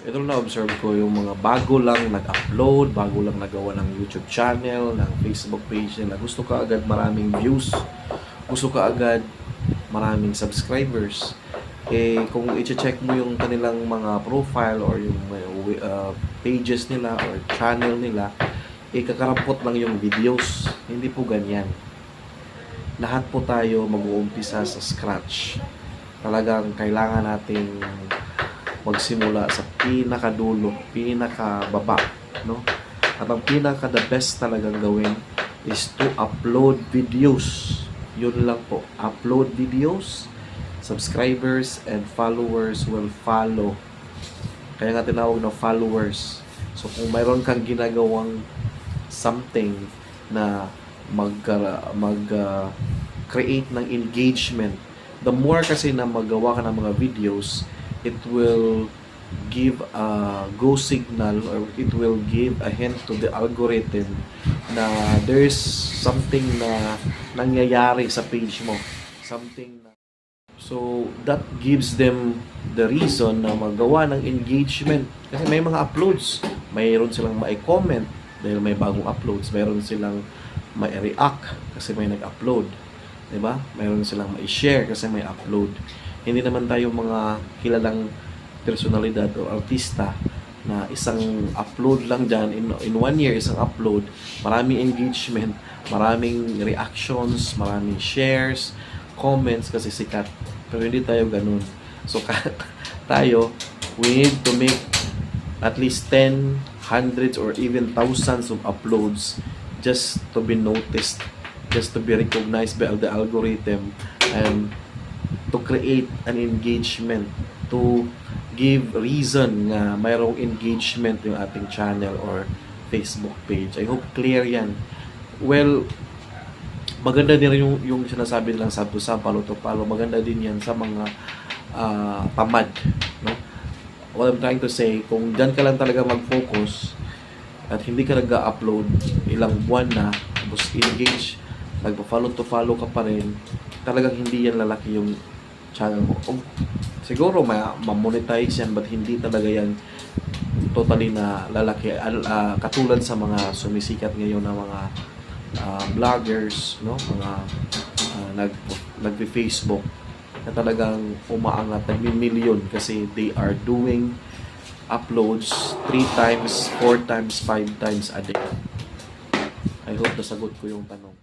ito na observe ko yung mga bago lang nag-upload, bago lang nagawa ng YouTube channel, ng Facebook page nila. Gusto ka agad maraming views, gusto ka agad maraming subscribers. Eh, kung i-check mo yung kanilang mga profile or yung pages nila or channel nila, eh, kakarampot lang yung videos. Hindi po ganyan. Lahat po tayo mag-uumpisa sa scratch. Talagang kailangan nating magsimula sa pinakadulo, pinakababa, no? At ang pinaka-the best talagang gawin is to upload videos. Yun lang po. Upload videos, subscribers and followers will follow. Kaya nga tinawag na followers. So kung mayroon kang ginagawang something na create ng engagement, the more kasi na magawa ka ng mga videos, it will give a go signal or it will give a hint to the algorithm na there's something na nangyayari sa page mo, something na, so that gives them the reason na magawa ng engagement kasi may mga uploads, mayroon silang mai-comment dahil may bagong uploads, mayroon silang mai-react kasi may nag-upload, diba? Mayroon silang mai-share kasi may upload. Hindi naman tayo mga kilalang personalidad o artista na isang upload lang dyan, in 1 year, isang upload, maraming engagement, maraming reactions, maraming shares, comments kasi sikat. Pero hindi tayo ganun. So, tayo, we need to make at least 10, hundreds, or even thousands of uploads just to be noticed, just to be recognized by the algorithm, and to create an engagement, to give reason nga mayroong engagement yung ating channel or Facebook page. I hope clear yan. Well, maganda din yung sinasabi nilang sub to sub, follow to follow. Maganda din yan sa mga tamad. No? What I'm trying to say, kung dyan ka lang talaga mag-focus at hindi ka nag-upload ilang buwan na, tapos engage, nagpa-follow to follow ka pa rin, talagang hindi yan lalaki yung channel mo. Siguro ma-monetize yan, but hindi talaga yan totally na lalaki. Katulad sa mga sumisikat ngayon na mga vloggers, no? Mga nagpe-Facebook na talagang umaangat, nagmi-million kasi they are doing uploads 3 times, 4 times, 5 times a day. I hope nasagot ko yung tanong.